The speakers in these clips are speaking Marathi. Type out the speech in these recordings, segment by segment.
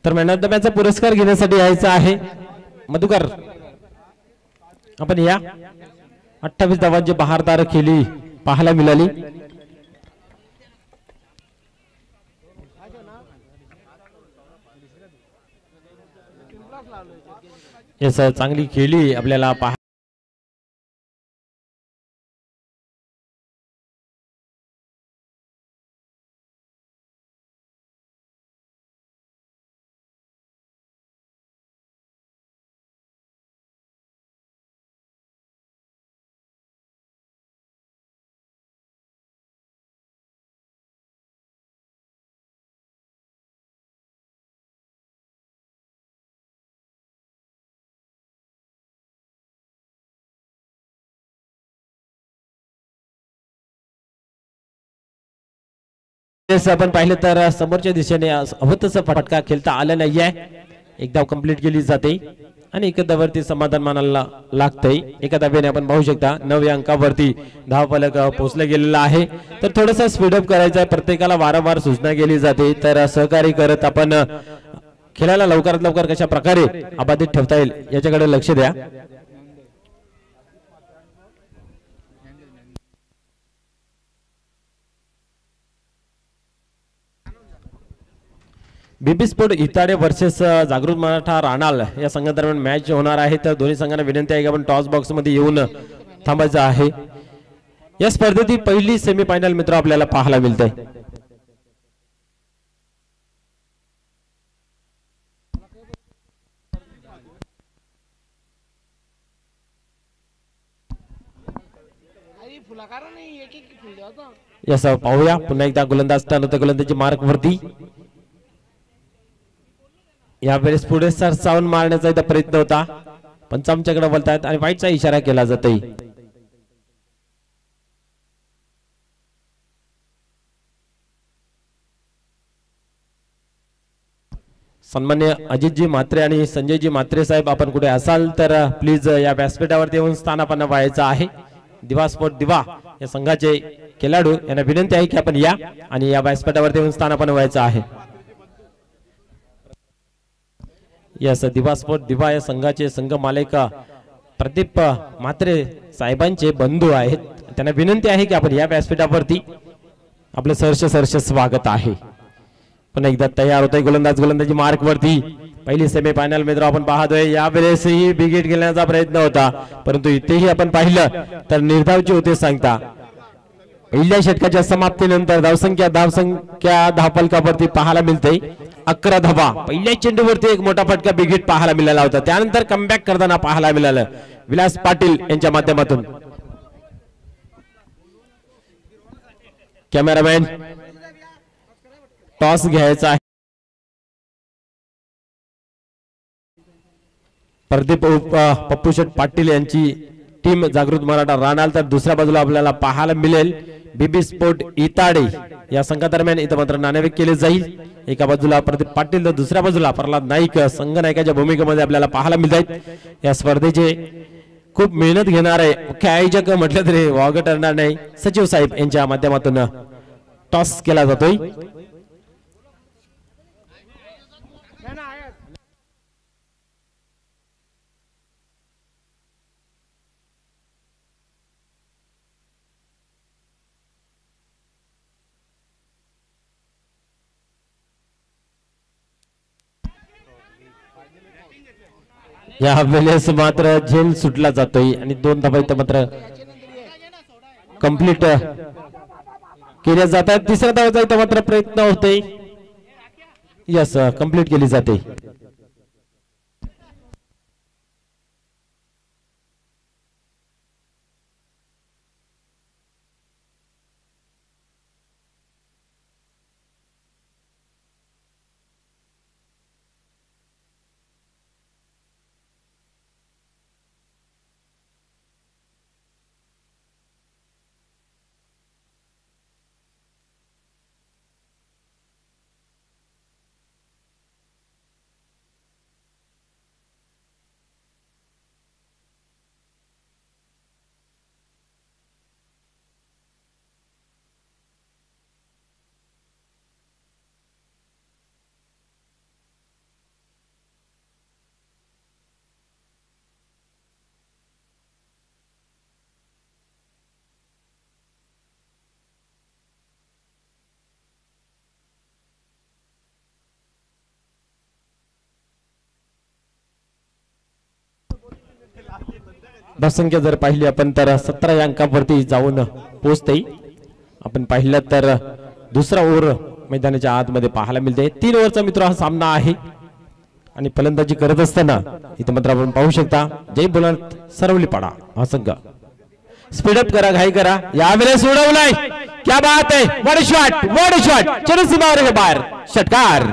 तर मॅन ऑफ द मॅचचा पुरस्कार घेण्यासाठी यायचा आहे मधुकर, आपण या. 28 धावांची बहारदार खेळी पाहायला मिळाली. येस, चांगली खेळी आपल्याला पाहा. आपण पाहिलं तर समोरच्या दिशेने हवतच फटका खेळता आला नाहीये. एक धाव कंप्लीट केली जाते आणि एका धावावरती समाधान मानायला लागतंय. एका धावेने आपण पाहू शकता 9व्या अंकावरती धावफलक पोहोचला गेलेला आहे. तर थोडंसं स्पीडअप करायचं आहे. प्रत्येकाला वारंवार सूचना केली जाते. तर सहकार्य करत आपण खेळाला लवकरात लवकर कशा प्रकारे अबाधित ठेवता येईल याच्याकडे लक्ष द्या. बीबी स्पोर्ट इताडे वर्सेस जागृत मराठा राणाल या संघादरम्यान मॅच होणार आहे. तर दोन्ही संघांना विनंती आहे की आपण टॉस बॉक्स मध्ये येऊन थांबायचं आहे. या स्पर्धेतील पहिली सेमीफायनल मित्र आपल्याला पाहायला मिळते. यस, पाहूया पुन्हा एकदा गोलंदाज गोलंदाजी मार्क वरती. यावेळेस पुढे सरसावून मारण्याचा इथं प्रयत्न होता, पण आमच्याकडे बोलतायत आणि वाईटचा इशारा केला जातोय. सन्मान्य अजितजी म्हात्रे आणि संजयजी म्हात्रे साहेब, आपण कुठे असाल तर प्लीज या व्यासपीठावरती येऊन स्थानापन्न व्हायचं आहे. दिवा स्पोर्ट दिवा या संघाचे खेळाडू यांना विनंती आहे की आपण या आणि या व्यासपीठावरती येऊन स्थानापन्न व्हायचं आहे. यस, दिवा स्पोर्ट दिवा या संघाचे संघ मालक प्रदीप म्हात्रे साहेबांचे बंधू आहेत. त्यांना विनंती आहे की आपण या व्यासपीठावरती आपलं सहर्ष स्वागत आहे. पुन्हा एकदा तयार होतोय गोलंदाज गोलंदाजी मार्क वरती. पहिली सेमीफायनल मित्र आपण पाहतोय. यावेळेसही बिगेट घेण्याचा प्रयत्न होता, परंतु इथेही आपण पाहिलं तर निर्धावची होते सांगता. पहिल्या षटकाच्या समाप्तीनंतर धावसंख्या धावफलकावरती पाहायला मिळते 11 धावा. पहिल्या चेंडूवरती एक मोठा फटका बिगेट पाहायला मिळाला होता. त्यानंतर कमबॅक करताना पाहायला मिळालं विलास पाटील यांच्या माध्यमातून. कॅमेरामॅन टॉस घ्यायचा आहे. प्रदीप पप्पूशेठ पाटील यांची टीम जागृत मराठा राणाल. तर दुसऱ्या बाजूला आपल्याला पाहायला मिळेल बीबी स्पोर्ट इताडे या संघादरम्यान इथं मात्र नाणेफेक केले जाईल. एका बाजूला प्रदीप पाटील तर दुसऱ्या बाजूला प्रल्हाद नाईक संघनायकाच्या भूमिकेमध्ये आपल्याला पाहायला मिळत आहेत. या स्पर्धेचे खूप मेहनत घेणारे मुख्य आयोजक म्हटलं तरी वावगं ठरणार नाही सचिव साहेब यांच्या माध्यमातून टॉस केला जातोय. या वेळेस मात्र झेल सुटला जातोय आणि 2 धावा इथं मात्र कंप्लीट केल्या जातात. तिसऱ्या धावाचा इथं मात्र प्रयत्न होतोय. यस, कंप्लीट केली जाते. धावसंख्या जर पाहिली आपण तर 17 या अंकावरती जाऊन पोहोचते. आपण पाहिलं तर दुसरा ओव्हर मैदानाच्या आतमध्ये पाहायला मिळते. 3 ओव्हरचा मित्र हा सामना आहे आणि फलंदाजी करत असताना इथे मात्र आपण पाहू शकता जय बोलत सरवलीपाडा हा संघ स्पीडअप करा, घाई करा. यावेळेस उडवलाय, क्या बात आहे. वन शॉट चलो सीमावर बाहेर षटकार.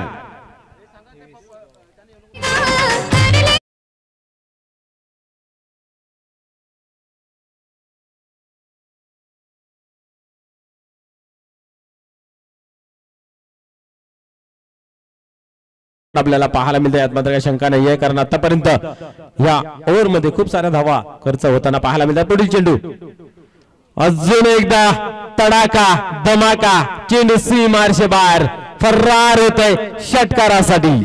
आपल्याला पाहायला मिळते. यात मात्र काही शंका नाहीये कारण आतापर्यंत या ओव्हर मध्ये खूप साऱ्या धावा खर्च होताना पाहायला मिळतात. पुढील चेंडू अजून एकदा तडाका धमाका, चेंडू सीमारशे बाहेर फरार होत आहे षटकारासाठी.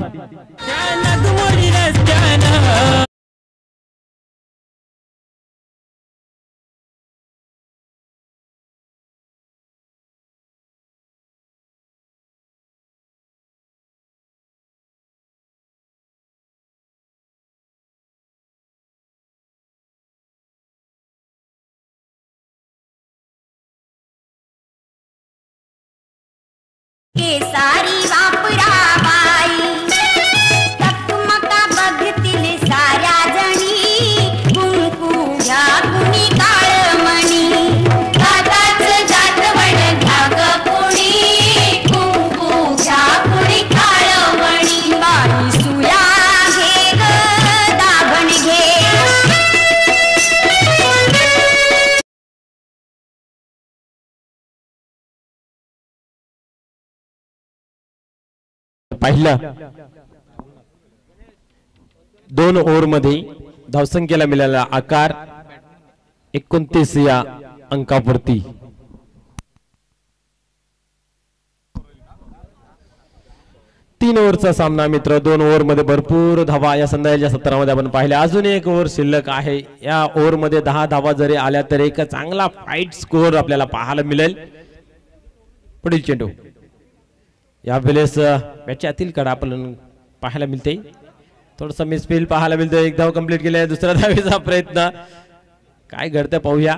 केसारी वापराबाई चकमका बघतील साऱ्या जणी, कुंकू घ्या कुणी काळमणी, दाताच जातवड घ्या ग कुणी, कुंकू घ्या कुणी काळमणी, बाई सुया घे ग दाभण घे. पाहिलं 2 ओव्हर मध्ये धावसंख्येला मिळालेला आकार 29 या अंकावरती. तीन ओव्हरचा सामना मित्र. 2 ओव्हर मध्ये भरपूर धावा या संध्याच्या सत्रामध्ये आपण पाहिल्या. अजून एक ओव्हर शिल्लक आहे. या ओव्हर मध्ये 10 धावा जरी आल्या तर एक चांगला फाईट स्कोअर आपल्याला पाहायला मिळेल. पुढील चेंडू यावेळेस मॅचच्या आतील कडा आपण पाहायला मिळते. थोडंसं मिसफील पाहायला मिळतं. एक धाव कंप्लीट केली आहे. दुसऱ्या धावेचा प्रयत्न काय घडतं पाहूया.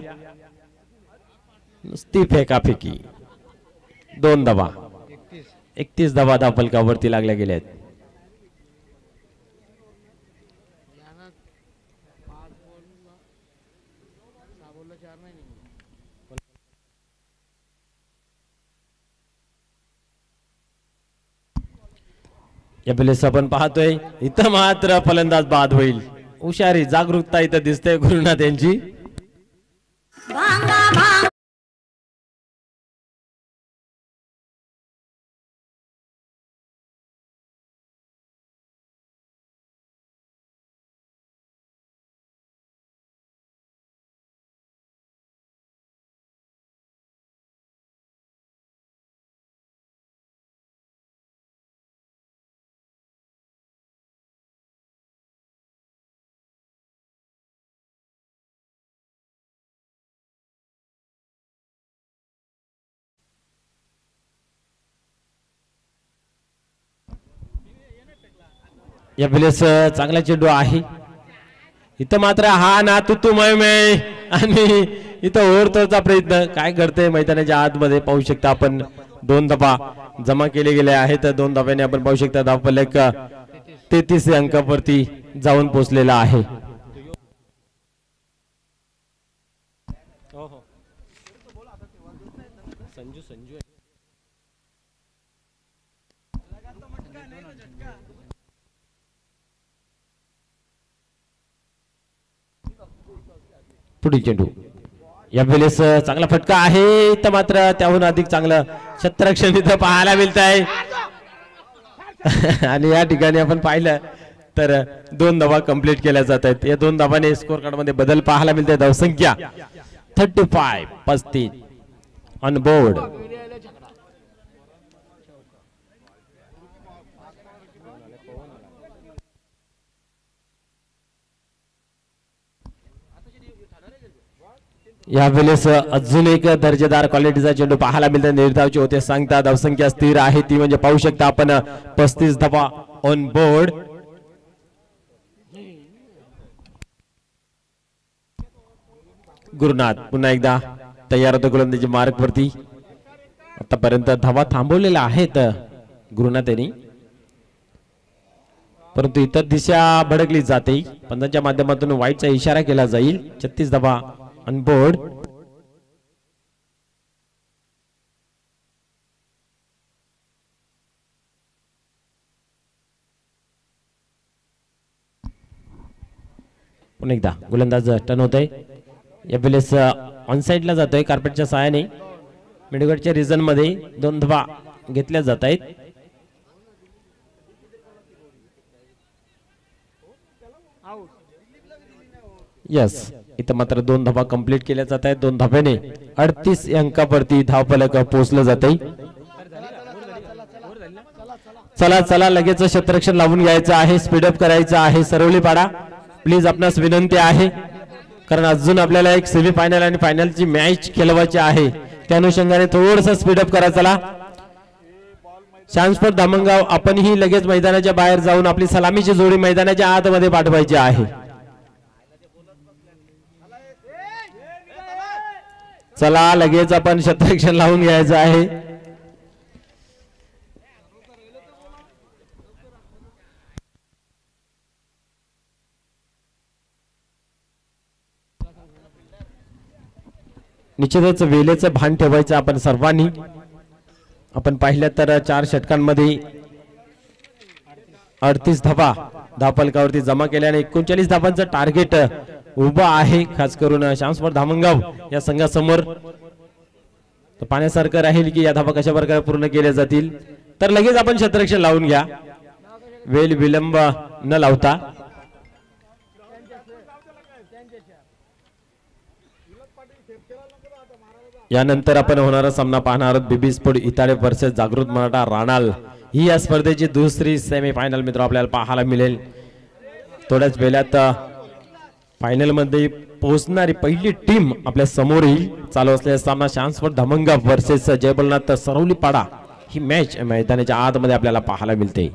नुसती फेकाफेकी. 2 धावा 31 धावा धावफलकावरती लागल्या गेल्या आहेत. यावेळेस आपण पाहतोय इथं मात्र फलंदाज बाद होईल. हुशारी जागरूकता इथं दिसते गुरुनाथ यांची. यावेळेस चांगला चेंडू आहे. इथं मात्र हा ना तुतुमय आणि इथं ओव्हरचा प्रयत्न काय करते मैदानाच्या आतमध्ये पाहू शकता आपण. 2 धावा जमा केले गेले आहेत. 2 धाव्याने आपण पाहू शकता धावफलक 33 अंकावरती जाऊन पोहोचलेला आहे. पुढील चेंडू यावेळेस चांगला फटका आहे. तर मात्र त्याहून अधिक चांगलं क्षेत्ररक्षण इथं पाहायला मिळत आहे. आणि या ठिकाणी आपण पाहिलं तर 2 धावा कंप्लीट केल्या जात आहेत. या 2 धावाने स्कोर कार्ड मध्ये बदल पाहायला मिळते. धावसंख्या 35 ऑन बोर्ड. यावेळेस अजून एक दर्जेदार क्वालिटीचा चेंडू पाहायला मिळतो. निर्धावचे होते सांगता. धावसंख्या स्थिर आहे ती म्हणजे पाहू शकता आपण 35 धावा ऑन बोर्ड. गुरुनाथ पुन्हा एकदा तयार होतो गोलंदाजी मार्क वरती. आतापर्यंत धावा थांबवलेल्या आहेत गुरुनाथ यांनी, परंतु इतर दिशा भडकली जाते. पंचांच्या माध्यमातून वाईटचा इशारा केला जाईल. 36 धावा अनबोर्ड. पुन्हा एकदा गोलंदाज टर्न होत आहे. यावेळेस ऑन साइडला जातोय कार्पेटच्या सहाय्याने. मिडगडच्या रिजन मध्ये 2 धावा घेतल्या जात आहेत. यस, इथं मात्र 2 धावा कंप्लीट केल्या जात आहेत. 2 धाब्याने 38 अंकावरती धावफलक पोहोचलं जाते. चला चला लगेच क्षेत्ररक्षण लावून घ्यायचं आहे, स्पीडअप करायचं आहे. सरवली पाडा प्लीज, आपणास विनंती आहे, कारण अजून आपल्याला एक सेमी फायनल आणि फायनलची मॅच खेळवायची आहे. त्या अनुषंगाने थोडस स्पीडअप करा. चला शांतस्फोट धामणगाव, आपणही लगेच मैदानाच्या बाहेर जाऊन आपली सलामीची जोडी मैदानाच्या आतमध्ये पाठवायची आहे. चला लगेच आपण क्षेत्ररक्षण लावून घ्यायचं आहे. निश्चितच वेळेचं भान ठेवायचं आपण सर्वांनी. आपण पाहिलं तर 4 षटकांमध्ये 38 धावा धावफलकावरती जमा केल्याने 39 धावांचं टार्गेट उभं आहे, खास करून शांतस्फोट धामणगाव या संघासमोर. पाण्यासारखं राहील की या धावा कशा प्रकारे पूर्ण केल्या जातील. तर लगेच आपण क्षेत्ररक्षण लावून घ्या, वेळ विलंब न लावता. यानंतर आपण होणारा सामना पाहणार आहोत बीबी स्पोर्ट इताडे वर्सेस जागृत मराठा राणाल. ही या स्पर्धेची दुसरी सेमी फायनल मित्र आपल्याला पाहायला मिळेल. थोड्याच वेळात फायनल मध्ये पोहोचणारी पहिली टीम आपल्या समोर येईल. चालू असलेला सामना शांतस्फोट धामणगाव वर्सेस जयबलनाथ सरवली पाडा ही मॅच मैदानाच्या आतमध्ये आपल्याला पाहायला मिळते.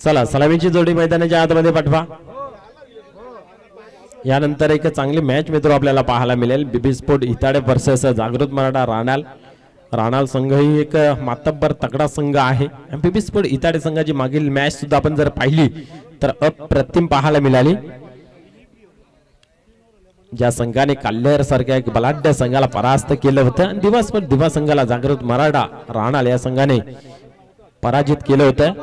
चला सलामीची जोडी मैदानाच्या आतमध्ये पाठवा. यानंतर एक चांगली मॅच मित्र आपल्याला पाहायला मिळेल. बीबी स्पोर्ट इताडे वर्सेस जागृत मराठा राणाल. राणाल संघ ही एक मातब्बर तगडा संघ आहे. बीबी स्पोर्ट इताडे संघाची मागील मॅच सुद्धा आपण जर पाहिली तर अप्रतिम पाहायला मिळाली. ज्या संघाने काल्हेर सारख्या एक बलाढ्य संघाला परास्त केलं होतं आणि दिवा संघाला जागृत मराठा राणाल या संघाने पराजित केलं होतं.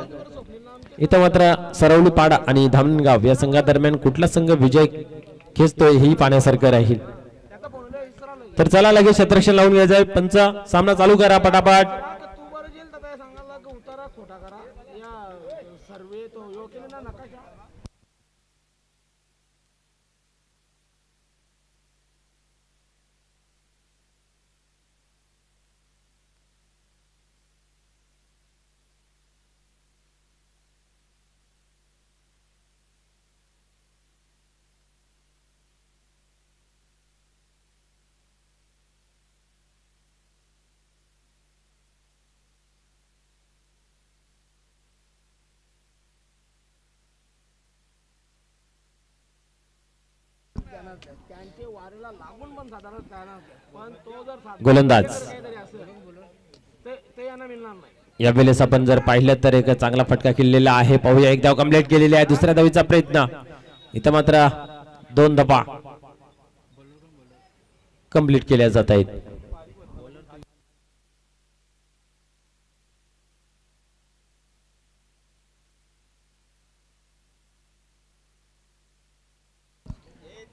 इथं मात्र सरवली पाडा आणि धामणगाव या संघादरम्यान कुठला संघ विजय खेचतोय ही पाहण्यासारखं राहील. तर चला लगेच क्षेत्ररक्षण लावून घ्यायचंय. पंच सामना चालू करा पटापट. गोलंदाज यावेळेस आपण जर पाहिलं तर एक चांगला फटका केलेला आहे. पाहूया, एक धाव कंप्लीट केलेली आहे. दुसऱ्या धावीचा प्रयत्न. इथं मात्र 2 धावा कंप्लीट केल्या जात आहेत.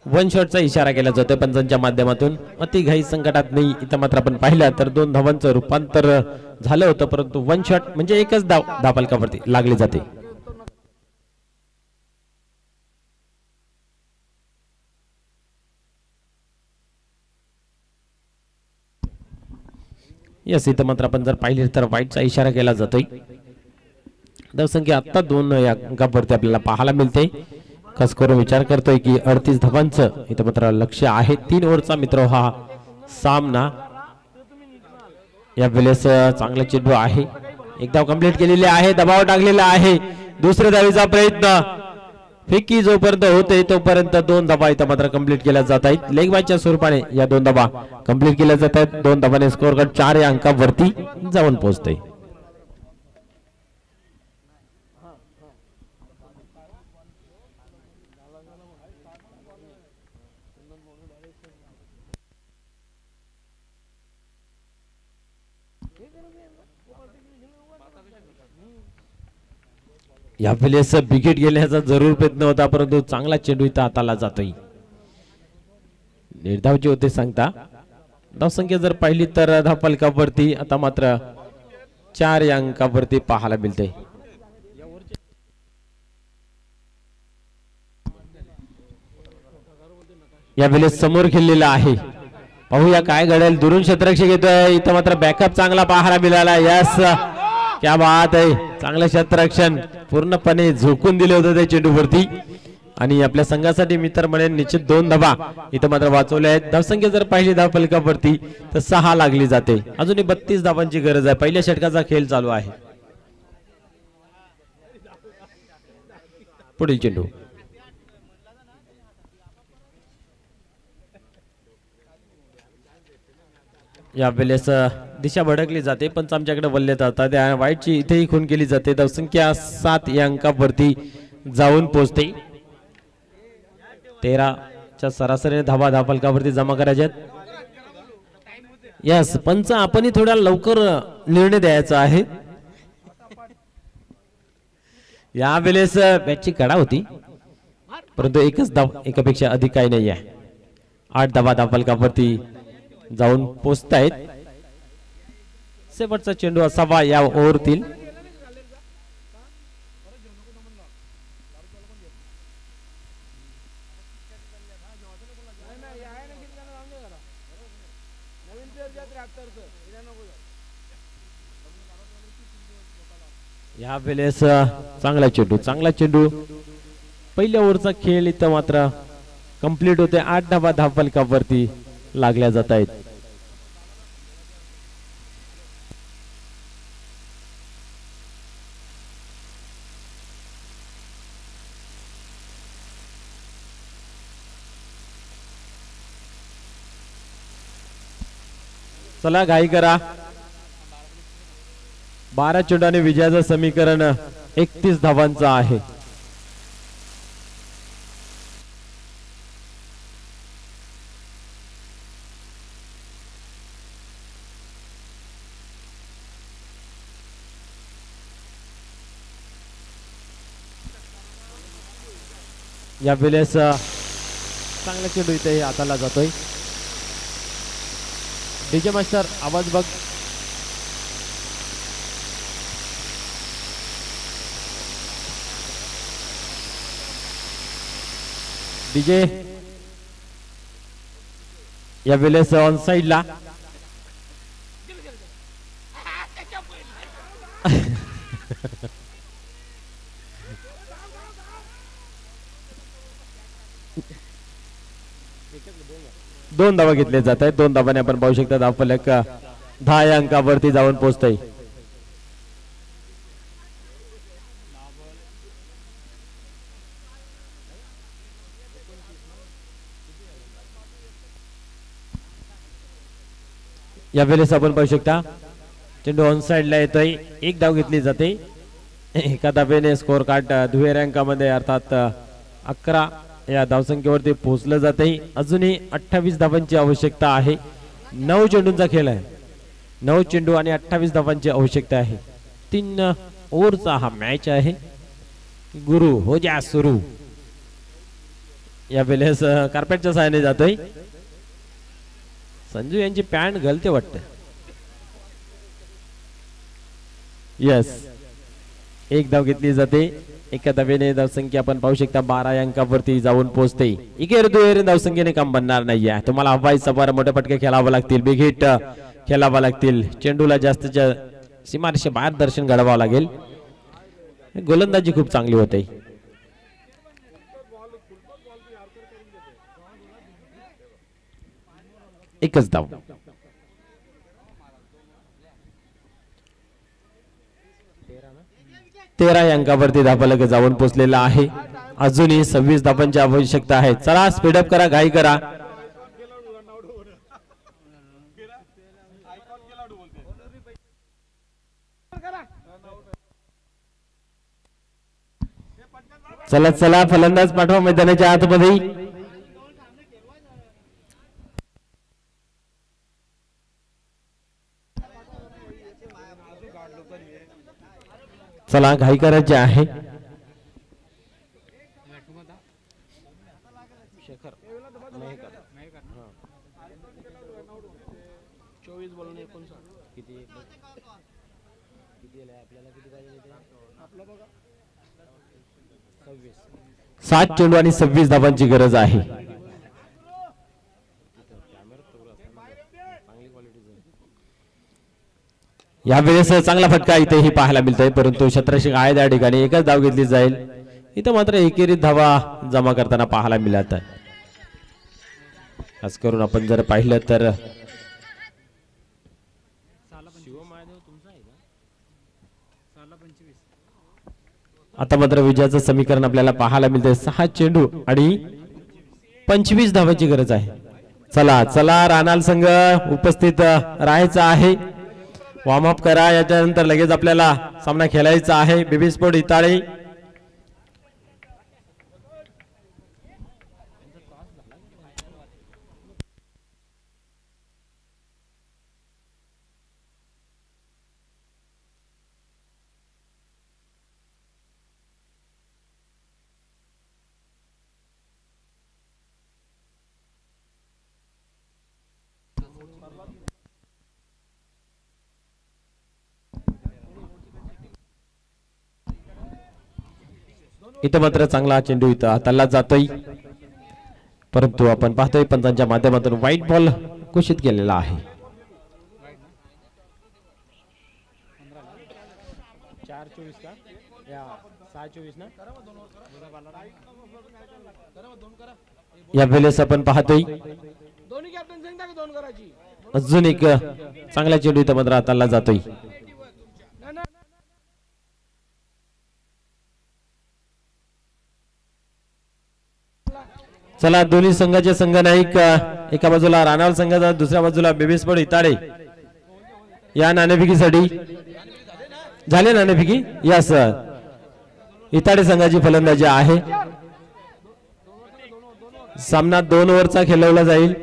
वन शॉटचा इशारा केला जातोय पंचांच्या माध्यमातून. अति घाई संकटात नाही. इथं मात्र आपण पाहिलं तर 2 धावांचं रूपांतर झालं होतं, परंतु वन शॉट म्हणजे एकच धाव धावफलकावरती लागली जाते. यस, इथं मात्र आपण जर पाहिले तर वाईटचा इशारा केला जातोय. धावसंख्या आता 2 या अंकावरती आपल्याला पाहायला मिळते. खास करून विचार करतोय की 38 धावांचं इथं मात्र लक्ष आहे. 3 ओव्हरचा मित्र हा सामना या वेळेस चांगला चेंडू आहे, एक धाव कंप्लीट केलेली आहे, दबाव टाकलेला आहे, दुसऱ्या धावीचा प्रयत्न, फिक्की जोपर्यंत होते तोपर्यंत 2 धावा इथं मात्र कंप्लीट केल्या जात आहेत. लेग बायच्या स्वरूपाने या 2 धावा कंप्लीट केल्या जात आहेत. 2 धावाने स्कोअर कार्ड 4 या अंकावरती जाऊन पोहोचते. या वेळेस विकेट घेण्याचा जरूर प्रयत्न होता, परंतु चांगला चेंडू इथं हाताला जातोय. निर्धावचे होते सांगता, धावसंख्या जर पाहिली तर धावफलकावरती आता मात्र 4 या अंकावरती पाहायला मिळते. या वेळेस समोर खेळलेला आहे, पाहूया काय घडेल. दुरून क्षेत्ररक्षक येतोय, इथं मात्र बॅकअप चांगला पाहायला मिळाला. यस, क्या बात आहे, चांगलं क्षेत्ररक्षण, पूर्णपणे झोकून दिले होते त्या चेंडूवरती आणि आपल्या संघासाठी मी तर म्हणेन निश्चित 2 धावा इथं मात्र वाचवल्या आहेत. धावसंख्या जर पाहिली धावफलकावरती तर 6 लागली जाते. अजूनही 32 धावांची गरज आहे. पहिल्या षटकाचा खेळ चालू आहे. पुढील चेंडू या वेळेस दिशा भडकली जाते, पण आमच्याकडे वल्ले जातात. त्या वाईटची इथेही खून केली जाते. धावसंख्या 7 या अंकावरती जाऊन पोहोचते. 13च्या सरासरीने धावा धावफलकावरती जमा करायच्यात. यस, पंच आपणही थोड्या लवकर निर्णय द्यायचा आहे. या वेळेस बॅटची कडा होती, परंतु एकच धाव, एकापेक्षा अधिक काही नाही आहे. 8 धावा धावफलकावरती जाऊन पोचतायत. शेवटचा चेंडू असावा या ओव्हरतील. या वेळेस चांगला चेंडू पहिल्या ओव्हरचा खेळ इथं मात्र कंप्लीट होते. 8 धावा धावफलकावरती लागल्या जात आहेत. चला घाई करा. 12 चेंडूने विजयाचं समीकरण 31 धावांचं आहे. या वेळेस चांगला चेंडू इथे हाताला जातोय. डीजे मास्टर आवाज बघ. डीजे या वेळेस ऑन साइडला. दोन धावा घेतले जात आहेत. 2 धावाने आपण पाहू शकता धावफलक 10 या अंकावरती जाऊन पोहोचतोय. या वेळेस आपण पाहू शकता चेंडू ऑन साइडला येतोय. 1 धाव घेतली जाते. एका धावेने स्कोअर कार्ड दुहेरी अंकामध्ये अर्थात 11 या धावसंख्येवरती पोहोचलं जाते. अजूनही 28 धावांची आवश्यकता आहे. 9 चेंडूंचा खेळ आहे. 9 चेंडू आणि 28 धावांची आवश्यकता आहे. 3 ओव्हरचा हा मॅच आहे. गुरु हो जा सुरू. या वेळेस कार्पेटच्या सहाय्याने जातोय. संजू यांची पॅन्ट घालते वाटतं. यस, 1 धाव घेतली जाते. एका धावेने धावसंख्या आपण पाहू शकता 12 या अंकावरती जाऊन पोहोचते. एकेर दुहेरी धावसंख्येने काम बनणार नाहीये. तुम्हाला हवाई सवार मोठे फटके खेळावं लागतील, बिग हिट खेळावं लागतील. चेंडूला जास्तीच्या सीमारेषे बाहेर दर्शन घडवावं लागेल. गोलंदाजी खूप चांगली होते. एकच धाव. 13 या अंकावरती धावफलक जाऊन पोहोचलेला आहे. अजूनही 26 धावांची आवश्यकता आहे. चला स्पीडअप करा, घाई करा. चला चला, फलंदाज पाठवा मैदानाच्या आतमध्ये. चला, घाई करायची आहे. सात चेंडू आणि 26 धावांची गरज आहे. यावेळेस चांगला फटका इथेही पाहायला मिळतोय, परंतु क्षेत्ररक्षक आहे त्या ठिकाणी एकच धाव घेतली जाईल. इथं मात्र एकेरीत धावा जमा करताना पाहायला मिळत आहे. खास करून आपण जर पाहिलं तर आता मात्र विजयाचं समीकरण आपल्याला पाहायला मिळतंय. 6 चेंडू आणि 25 धावांची गरज आहे. चला चला, रानाल संघ उपस्थित राहायचा आहे. वॉर्मअप करा, याच्यानंतर लगेच आपल्याला सामना खेळायचा आहे. बेबी स्पोर्ट इताळे. इथं मात्र चांगला चेंडू इथं हाताला जातोय, परंतु आपण पाहतोय पंचांच्या माध्यमातून व्हाईट बॉल घोषित केलेला आहे. 4-24 का या 6-24 ना. या वेळेस आपण पाहतोय अजून एक चांगला चेंडू इथं मात्र हाताला जातोय. चला, दोन्ही संघाचे संघ नायक एका बाजूला रानावल संघाचा, दुसऱ्या बाजूला बेबी स्पोर्ट इताळे. या नाणेफेकीसाठी झाले नाणेफेकी. यस, इताळे संघाची फलंदाजी आहे. सामना 2 ओव्हरचा खेळवला जाईल.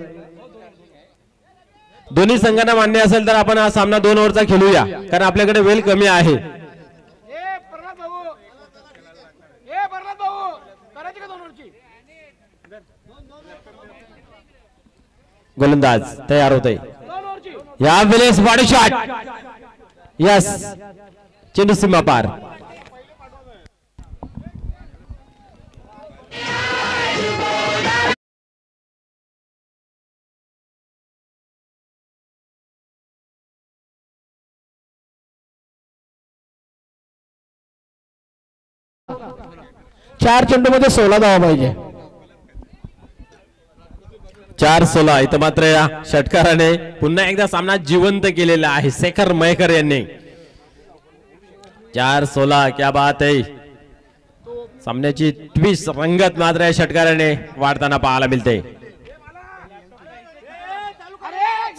दोन्ही संघांना मान्य असेल तर आपण हा सामना 2 ओव्हरचा खेळूया, कारण आपल्याकडे वेळ कमी आहे. गोलंदाज तयार होते. या वेळेस बॉडी शॉट. यस, चेंडू सीमा पार. चार चेंडू मध्ये 16 धावा पाहिजे. 4-16. इथं मात्र या षटकाराने पुन्हा एकदा सामना जिवंत केलेला आहे शेखर मयेकर यांनी. 4-16. क्या बात आहे. सामन्याची ट्विस्ट रंगत मात्र या षटकाराने वाढताना पाहायला मिळते.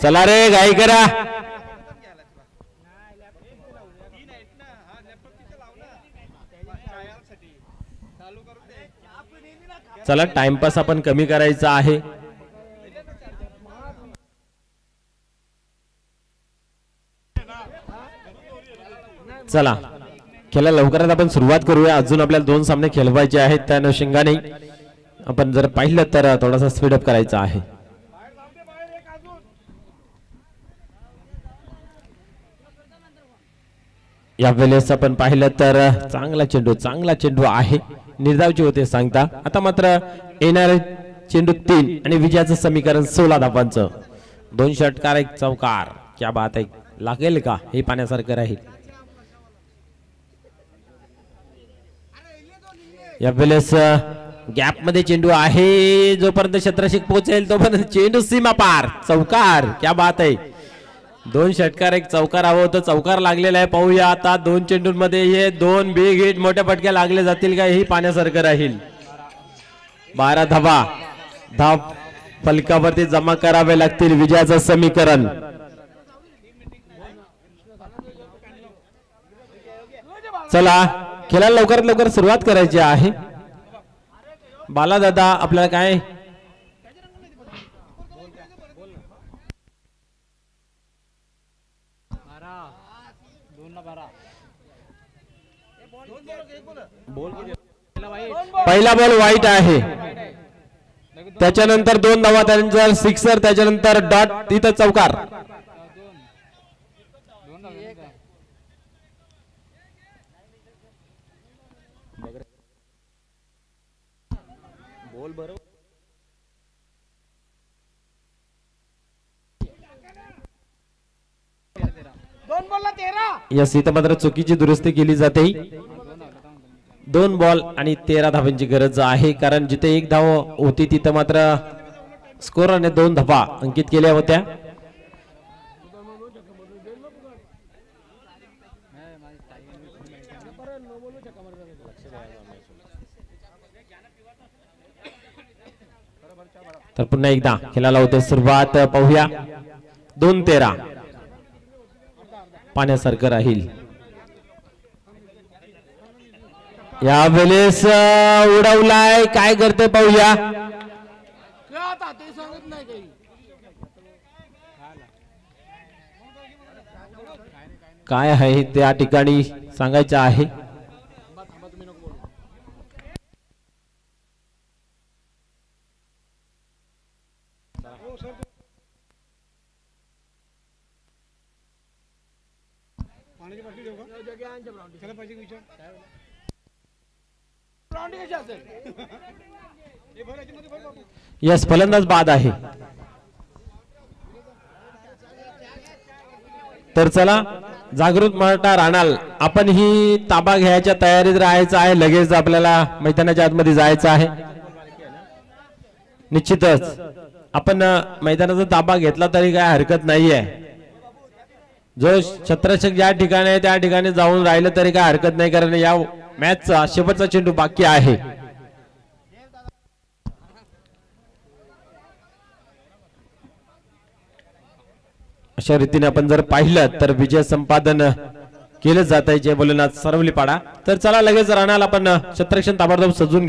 चला रे, घाई करा. चला, टाइमपास आपण कमी करायचा आहे. चला, खेळा लवकरात आपण सुरुवात करूया. अजून आपल्याला 2 सामने खेळवायचे आहेत. त्या अनुषंगाने आपण जर पाहिलं तर थोडासा स्पीडअप करायचा आहे. या वेळेस आपण पाहिलं तर चांगला चेंडू आहे. निर्धावचे होते सांगता. आता मात्र येणारे चेंडू 3 आणि विजयाचं समीकरण 16 धावांचं. 2 षटकार 1 चौकार. क्या बात आहे. लागेल का हे पाण्यासारखं राहील. या वेळेस गॅप मध्ये चेंडू आहे. जोपर्यंत क्षेत्ररक्षक पोहोचेल तोपर्यंत चेंडू सीमा पार. चौकार. क्या बात आहे. दोन षटकार एक चौकार हवं होतं, चौकार लागलेला आहे. पाहूया आता 2 चेंडूंमध्ये हे 2 बिग हिट मोठ्या पटक्या लागले जातील का, ही पाण्यासारखं राहील. 12 धावा धाव फलकावरती जमा करावे लागतील विजयाचं समीकरण. चला खेळाला लवकरात लवकर सुरुवात करायची आहे. बालादादा आपल्याला काय पहिला बॉल वाईट आहे, त्याच्यानंतर 2 धावा, त्यानंतर सिक्सर, त्याच्यानंतर डॉट, तिथं चौकार. यस, इथं मात्र चुकीची दुरुस्ती केली जाते. 2 बॉल आणि 13 धावांची गरज आहे, कारण जिथे 1 धाव होती तिथं मात्र स्कोरने 2 धावा अंकित केल्या होत्या. तर पुन्हा एकदा खेळाला होते सुरुवात. पाहूया 2-13 पाण्यासारखं राहील. यावेळेस उडवलाय, काय करते पाहूया. काय आहे त्या ठिकाणी सांगायचं आहे. यस, फलंदाज बाद आहे. तर चला जागृत मराठा राणाल, आपण ही ताबा घ्यायच्या तयारीत राहायचं आहे. लगेच आपल्याला मैदानाच्या आतमध्ये जायचं आहे. निश्चितच आपण मैदानाचा ताबा घेतला तरी काय हरकत नाहीये. जो क्षेत्ररक्षक ज्या ठिकाणी आहे त्या ठिकाणी जाऊन राहिलं तरी काय हरकत नाही, कारण या मॅचचा शेवटचा चेंडू बाकी आहे. अशा रीतीने आपण जर पाहिलं तर विजय संपादन केलं जात आहे जय भोलेनाथ सरवलीपाडा. तर चला लगेच राहणार आपण क्षेत्ररक्षण ताबडतोब सजून